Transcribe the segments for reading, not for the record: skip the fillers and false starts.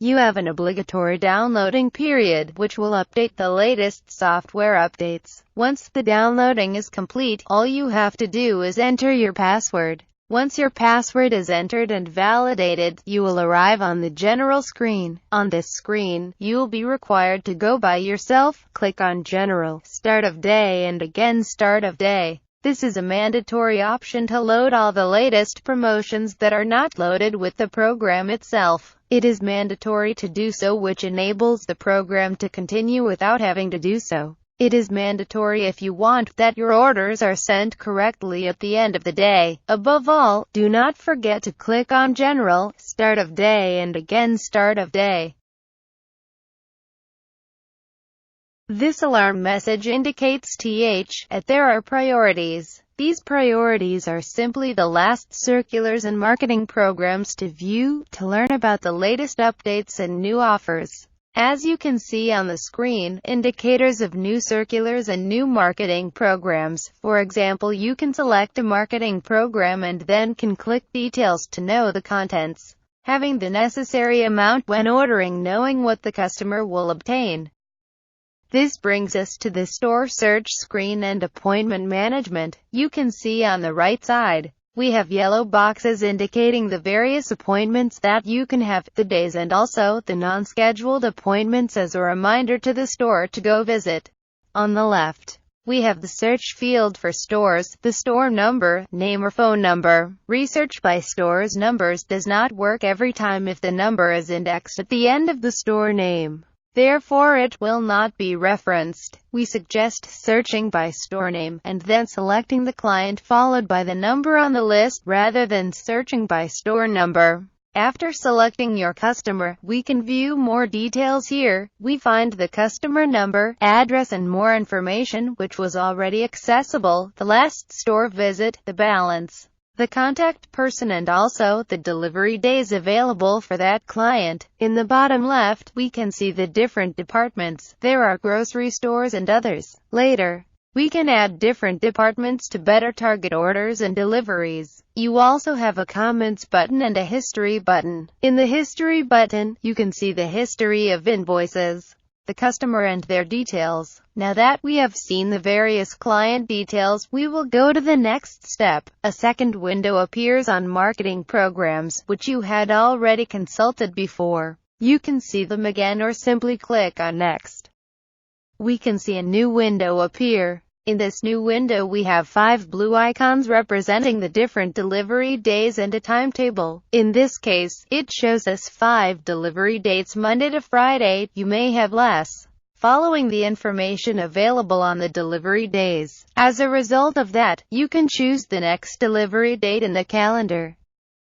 You have an obligatory downloading period, which will update the latest software updates. Once the downloading is complete, all you have to do is enter your password. Once your password is entered and validated, you will arrive on the general screen. On this screen, you will be required to go by yourself. Click on General, Start of Day, and again Start of Day. This is a mandatory option to load all the latest promotions that are not loaded with the program itself. It is mandatory to do so, which enables the program to continue without having to do so. It is mandatory if you want that your orders are sent correctly at the end of the day. Above all, do not forget to click on General, Start of Day, and again Start of Day. This alarm message indicates that there are priorities. These priorities are simply the last circulars and marketing programs to view, to learn about the latest updates and new offers. As you can see on the screen, indicators of new circulars and new marketing programs. For example, you can select a marketing program and then can click Details to know the contents. Having the necessary amount when ordering, knowing what the customer will obtain. This brings us to the store search screen and appointment management. You can see on the right side, we have yellow boxes indicating the various appointments that you can have, the days and also the non-scheduled appointments as a reminder to the store to go visit. On the left, we have the search field for stores, the store number, name or phone number. Research by stores numbers does not work every time if the number is indexed at the end of the store name. Therefore it will not be referenced. We suggest searching by store name, and then selecting the client followed by the number on the list, rather than searching by store number. After selecting your customer, we can view more details here. We find the customer number, address and more information, which was already accessible, the last store visit, the balance, the contact person, and also the delivery days available for that client. In the bottom left, we can see the different departments. There are grocery stores and others. Later, we can add different departments to better target orders and deliveries. You also have a comments button and a history button. In the history button, you can see the history of invoices, the customer and their details. Now that we have seen the various client details, we will go to the next step. A second window appears on marketing programs, which you had already consulted before. You can see them again or simply click on Next. We can see a new window appear. In this new window we have 5 blue icons representing the different delivery days and a timetable. In this case, it shows us 5 delivery dates Monday to Friday. You may have less, following the information available on the delivery days. As a result of that, you can choose the next delivery date in the calendar.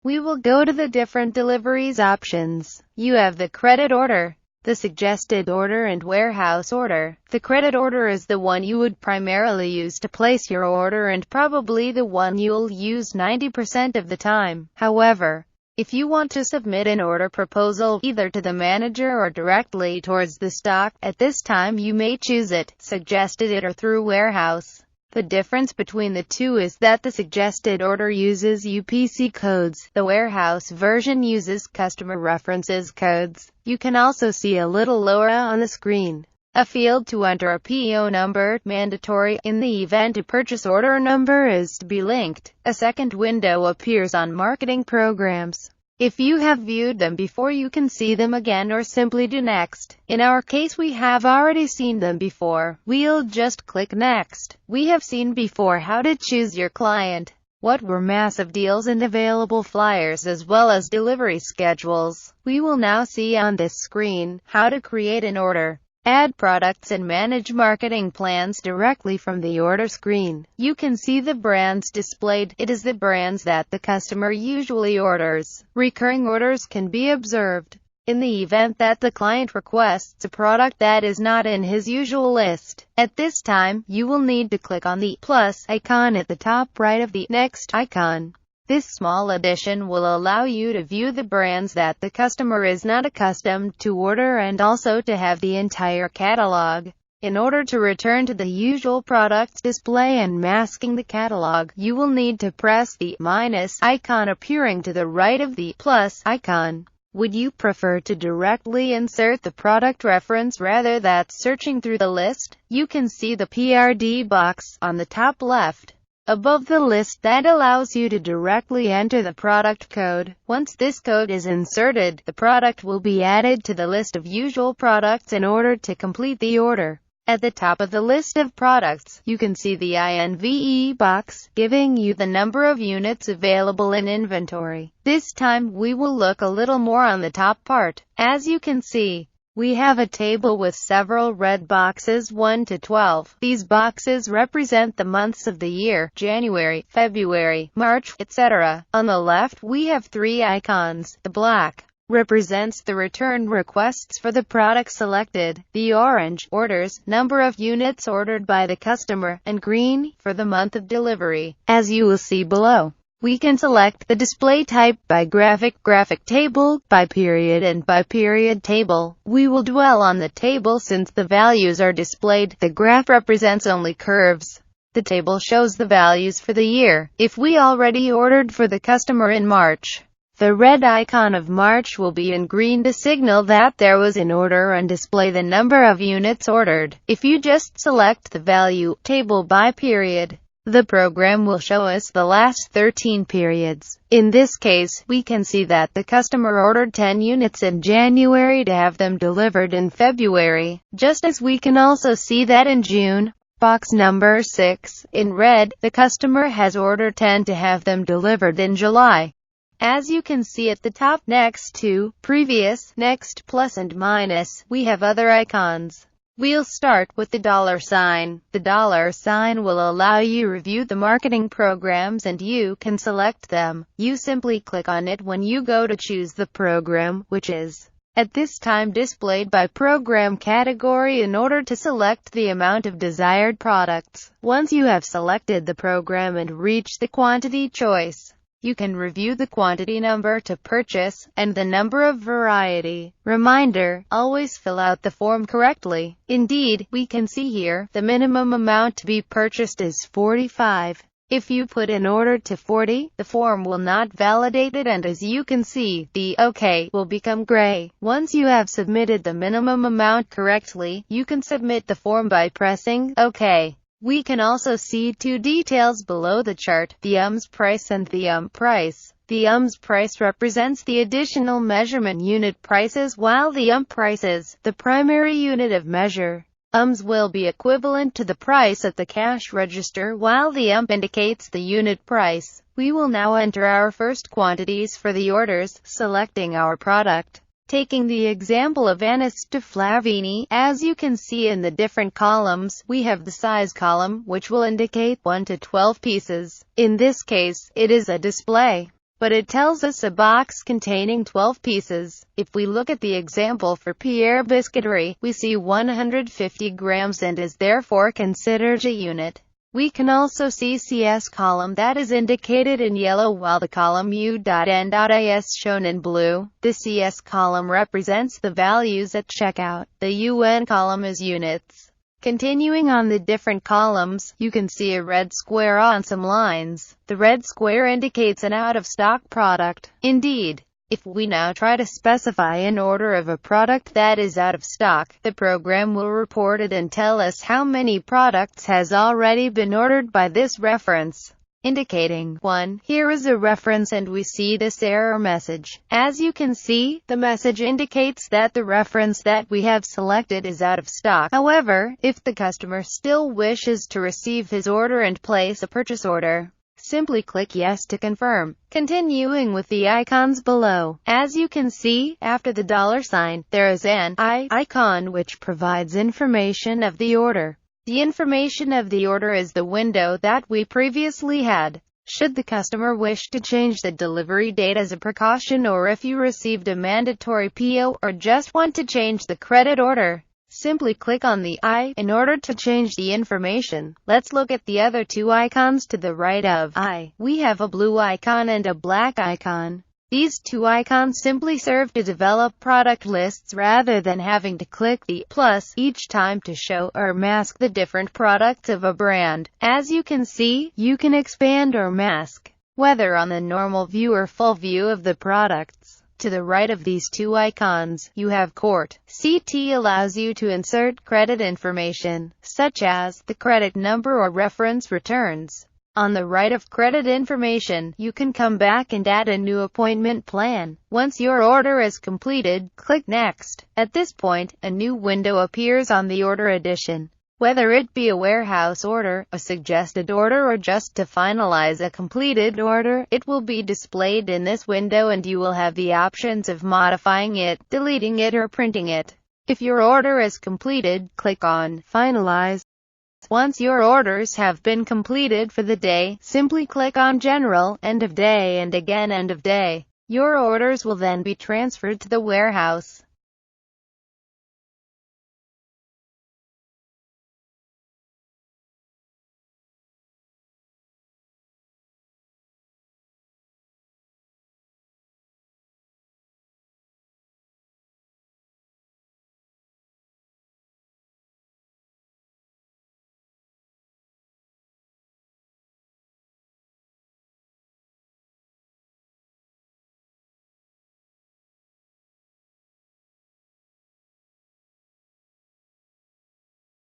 We will go to the different deliveries options. You have the credit order, the suggested order and warehouse order. The credit order is the one you would primarily use to place your order and probably the one you'll use 90% of the time. However, if you want to submit an order proposal either to the manager or directly towards the stock, at this time you may choose it, suggested it, or through warehouse. The difference between the two is that the suggested order uses UPC codes. The warehouse version uses customer references codes. You can also see a little lower on the screen a field to enter a PO number, mandatory. In the event a purchase order number is to be linked, a second window appears on marketing programs. If you have viewed them before, you can see them again or simply do Next. In our case, we have already seen them before. We'll just click Next. We have seen before how to choose your client, what were massive deals and available flyers, as well as delivery schedules. We will now see on this screen how to create an order, add products and manage marketing plans directly from the order screen. You can see the brands displayed. It is the brands that the customer usually orders. Recurring orders can be observed. In the event that the client requests a product that is not in his usual list, at this time, you will need to click on the plus icon at the top right of the Next icon. This small addition will allow you to view the brands that the customer is not accustomed to order and also to have the entire catalog. In order to return to the usual products display and masking the catalog, you will need to press the minus icon appearing to the right of the plus icon. Would you prefer to directly insert the product reference rather than searching through the list? You can see the PRD box on the top left above the list that allows you to directly enter the product code. Once this code is inserted, the product will be added to the list of usual products in order to complete the order. At the top of the list of products, you can see the INVE box, giving you the number of units available in inventory. This time, we will look a little more on the top part. As you can see, we have a table with several red boxes 1 to 12. These boxes represent the months of the year: January, February, March, etc. On the left, we have 3 icons. The black represents the return requests for the product selected, the orange, orders, number of units ordered by the customer, and green, for the month of delivery. As you will see below, we can select the display type by graphic table, by period and by period table. We will dwell on the table since the values are displayed. The graph represents only curves. The table shows the values for the year. If we already ordered for the customer in March, the red icon of March will be in green to signal that there was an order and display the number of units ordered. If you just select the value table by period, the program will show us the last 13 periods. In this case, we can see that the customer ordered 10 units in January to have them delivered in February, just as we can also see that in June, box number 6, in red, the customer has ordered 10 to have them delivered in July. As you can see at the top next to previous, next, plus and minus, we have other icons. We'll start with the $sign. The $sign will allow you to review the marketing programs and you can select them. You simply click on it when you go to choose the program, which is at this time displayed by program category in order to select the amount of desired products. Once you have selected the program and reached the quantity choice, you can review the quantity number to purchase, and the number of variety. Reminder, always fill out the form correctly. Indeed, we can see here, the minimum amount to be purchased is 45. If you put an order to 40, the form will not validate it and as you can see, the OK will become gray. Once you have submitted the minimum amount correctly, you can submit the form by pressing OK. We can also see 2 details below the chart, the UMS price and the price. The UMS price represents the additional measurement unit prices while the prices, the primary unit of measure. UMS will be equivalent to the price at the cash register while the indicates the unit price. We will now enter our first quantities for the orders, selecting our product. Taking the example of anise to Flavini, as you can see in the different columns, we have the size column, which will indicate 1 to 12 pieces. In this case, it is a display, but it tells us a box containing 12 pieces. If we look at the example for Pierre Biscuiterie, we see 150 grams and is therefore considered a unit. We can also see CIS column that is indicated in yellow while the column U.N.IS shown in blue. The CIS column represents the values at checkout. The UN column is units. Continuing on the different columns, you can see a red square on some lines. The red square indicates an out-of-stock product. Indeed, if we now try to specify an order of a product that is out of stock, the program will report it and tell us how many products has already been ordered by this reference, indicating 1. Here is a reference and we see this error message. As you can see, the message indicates that the reference that we have selected is out of stock. However, if the customer still wishes to receive his order and place a purchase order, simply click Yes to confirm. Continuing with the icons below, as you can see, after the $sign, there is an icon which provides information of the order. The information of the order is the window that we previously had. Should the customer wish to change the delivery date as a precaution, or if you received a mandatory PO or just want to change the credit order, simply click on the I in order to change the information. Let's look at the other 2 icons to the right of I. We have a blue icon and a black icon. These 2 icons simply serve to develop product lists rather than having to click the plus each time to show or mask the different products of a brand. As you can see, you can expand or mask, whether on the normal view or full view of the products. To the right of these two icons, you have Court. CT allows you to insert credit information, such as the credit number or reference returns. On the right of credit information, you can come back and add a new appointment plan. Once your order is completed, click Next. At this point, a new window appears on the order edition. Whether it be a warehouse order, a suggested order, or just to finalize a completed order, it will be displayed in this window and you will have the options of modifying it, deleting it, or printing it. If your order is completed, click on Finalize. Once your orders have been completed for the day, simply click on General, End of Day, and again End of Day. Your orders will then be transferred to the warehouse.